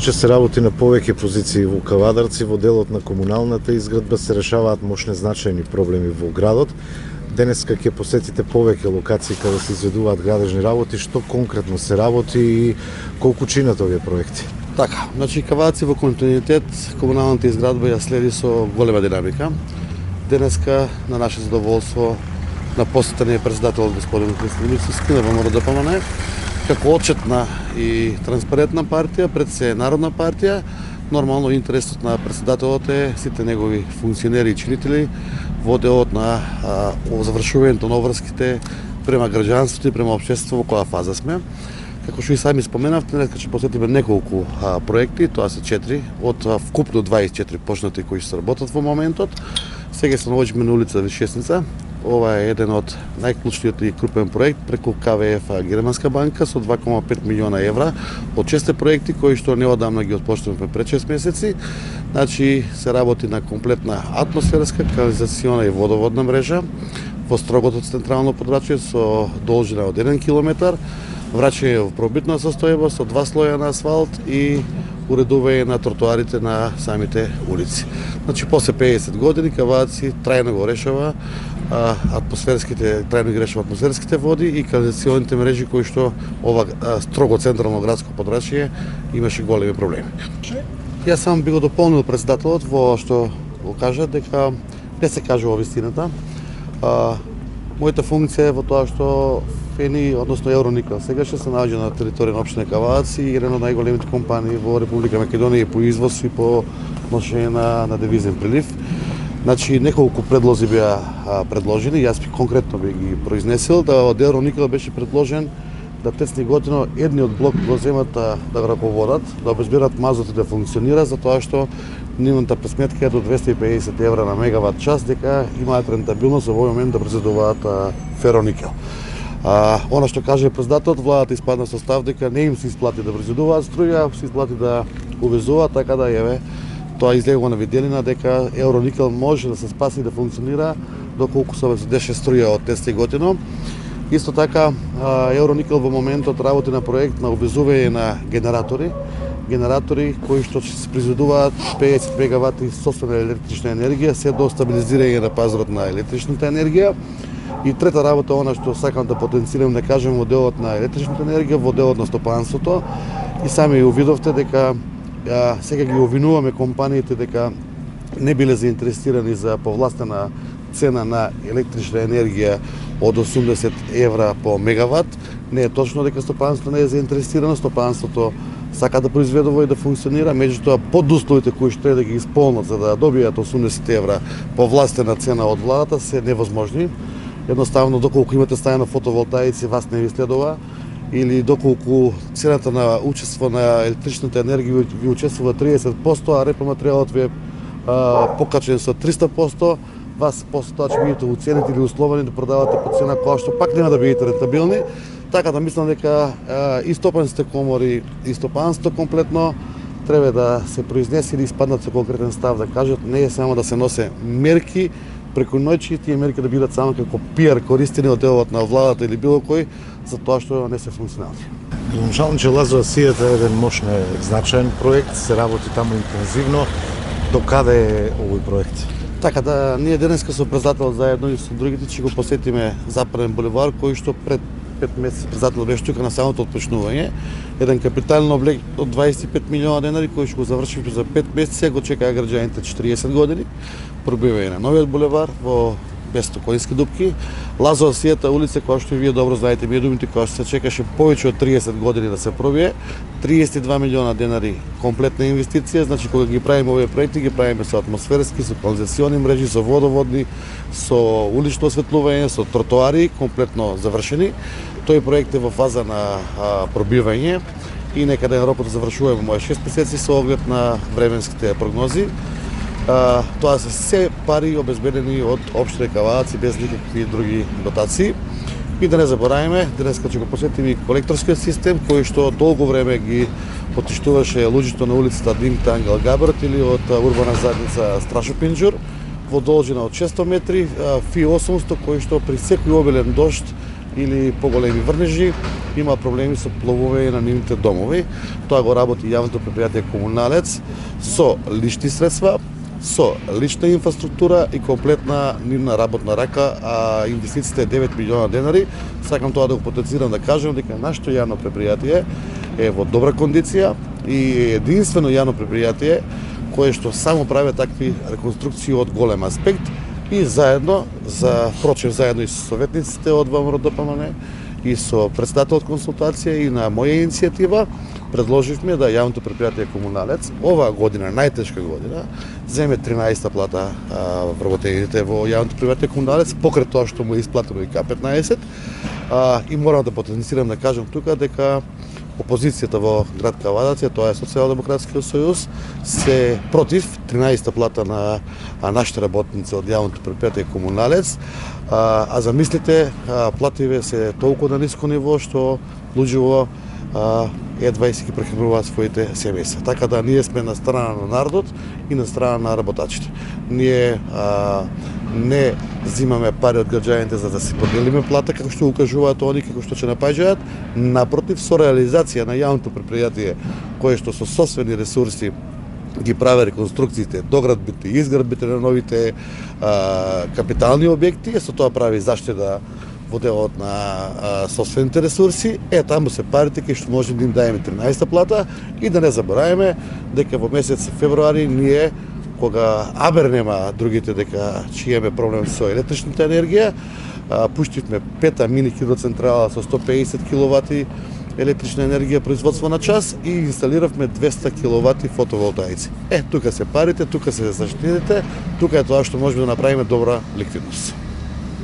Иначе се работи на повеќе позиции во Кавадарци, во делот на комуналната изградба се решаваат мощни значајни проблеми во градот. Денеска ќе посетите повеќе локации каде се изведуваат градежни работи, што конкретно се работи и колку чинат овие проекти? Така, значи Кавадарци во континуитет комуналната изградба ја следи со голема динамика. Денеска на наше задоволство на посетен е председателот господин Христо Мицевски на ВМРО-ДПМН, како отчетна и транспарентна партија, пред се народна партија. Нормално интересот на председателот е сите негови функционери и чинители во делот на завршувањето на обврските према граѓанството и према општеството во која фаза сме. Како што и сами споменавте, денеска ќе посетиме неколку проекти, тоа се 4 од вкупно 24 почнати кои се работат во моментот. Сега се наоѓаме на улица Вишесница. Ова е еден од најклучниот и крупен проект преку КВФ Германска банка со 2,5 милиона евра од 6 проекти кои што неодамна ги отпочнавме пред 6 месеци. Значи се работи на комплетна атмосферска, канализациона и водоводна мрежа во строгото централно подрачје со должина од 1 километар, враќање во пробитна состојба со 2 слоја на асфалт и уредување на тротоарите на самите улици. Значи после 50 години Кавадарци трајно го решава атмосферските води и канализационите мрежи кои што ова строго централно градско подрачје имаше големи проблеми. Јас сам би го дополнил председателот во што го кажа дека не се кажува вистината. Мојата функција е во тоа што Фени, односно Евроникел, сега ще се наоѓа на територија на општина Кавадарци и еден од најголемите компании во Република Македонија по извоз и по ношење на девизен прилив. Значи, неколку предлози беа предложени, јас конкретно би ги произнесил, да од Евроникел беше предложен да тесни готино едниот блок го земат да го раководат, да обезберат мазот и да функционира, затоа што нивната пресметка е до 250 евра на мегават час, дека имаат рентабилност во овој момент да произведуваат фероникел. Она што каже председателот, владата испадна со став дека не им се исплати да произведуваат струја, се исплати да увезуваат, така да еве тоа излегува на виделина дека Евроникел може да се спаси и да функционира доколку се деше струја од 10 години. Исто така Евроникел во моментот работи на проект на увезување на генератори кои што ќе се произведуваат 50 мегавати сопствена електрична енергија, се до стабилизирање на пазарот на електричната енергија. И трета работа, она што сакам да потенцирам, да кажем, во делот на електричната енергија, во делот на стопанството. И сами увидовте дека сега ги обвинуваме компаниите дека не биле заинтересирани за повластена цена на електрична енергија од 80 евра по мегават. Не е точно дека стопанството не е заинтересирано, стопанството сака да произведува и да функционира, меѓутоа подусловите кои што треба да ги исполнат за да добијат 80 евра повластена цена од владата се невозможни. Едноставно, доколку имате стаја на фотоволтаици, вас не ви следува, или доколку цената на учество на електричната енергија ви учествува 30%, а репроматеријалот ви е покачен со 300%, вас после тоа ќе бидете уценети или условени да продавате по цена која што пак нема да бидете рентабилни. Така да мислам дека и стопанските комори и стопанството комплетно треба да се произнесе или испаднат со конкретен став, да кажат не е само да се носе мерки преку ноќи, тие мерки да бидат само како пиар користени од делот на владата или било кој, за тоа што не се функционални. Гранчалниче Лазова Сијата е еден мощен значаен проект, се работи таму интензивно. До каде е овој проект? Така да, ние денеска со председателот заедно и со другите ќе го посетиме Западен булевар, кој што пред 5 месеци председателот беше тука на самото отпочнување. Еден капитален облек од 25 милиона денари кој што го завршивме за 5 месеци, го чекаа граѓаните 40 години. Пробивање на новиот булевар во без стокоински дупки. Лазова Сијата улица, која што и вие добро знаете, медумите, која што се чекаше повеќе од 30 години да се пробие. 32 милиона денари комплетна инвестиција, значи кога ги правиме овие проекти, ги правиме со атмосферски, со канализациони мрежи, со водоводни, со улично осветлување, со тротоари, комплетно завршени. Тој проект е во фаза на пробивање и некаде на работа завршуваме моја 6 месеци со оглед на временските прогнози. Тоа се се пари обезбедени од општина Кавадарци без никакви други дотации. И да не забораваме, денеска ќе го посетиме и колекторскиот систем, кој што долго време ги потиштуваше луѓето на улицата Димит Ангел Габрат или од урбана заедница Страшо Пинџур, во должина од 600 метри, ФИ 800, кој што при секој обилен дожд или поголеми врнежи, има проблеми со пловове на нивните домови. Тоа го работи јавното предпријатие Комуналец со лични средства, со лична инфраструктура и комплетна нивна работна рака, а инвестициите е 9 милиона денари. Сакам тоа да го потенцирам да кажем дека нашето јавно предпријатие е во добра кондиција и единствено јавно предпријатие кое што само прави такви реконструкции од голем аспект и заедно, заедно и со советниците од ВМРО-ДПМН и со председателот консултација и на моја иницијатива предложивме да јавното предпријатие Комуналец оваа година, најтешка година, земе 13-та плата вработените во јавното предпријатие Комуналец, покрај тоа што му е исплатено и К15, и морам да потенцирам да кажам тука дека опозицијата во град Кавадарци, тоа е Социјалдемократскиот сојуз, се против 13-та плата на нашите работници од јавното предпријатие Комуналец, а замислите, плативе се толку на ниско ниво што луѓето едва и си ги прехрануваат своите семејства. Така да ние сме на страна на народот и на страна на работачите. Ние не зимаме пари од граѓаните за да си поделиме плата како што укажуваат они како што ќе напаѓаат, напротив, со реализација на јавното предпријатие кое што со сопствени ресурси ги прави реконструкциите, доградбите, изградбите на новите капитални објекти, со тоа прави заштеда во делот на собствените ресурси, таму се парите кои што може да им даеме 13-та плата и да не забораваме дека во месец февруари ние, кога абер нема другите дека ќе имаме проблем со електричната енергија, пуштивме 5-та мини хидроцентрала со 150 киловати електрична енергија производство на час и инсталиравме 200 киловати фотоволтаици. Тука се парите, тука се заштедите, тука е тоа што можеме да направиме добра ликвидност.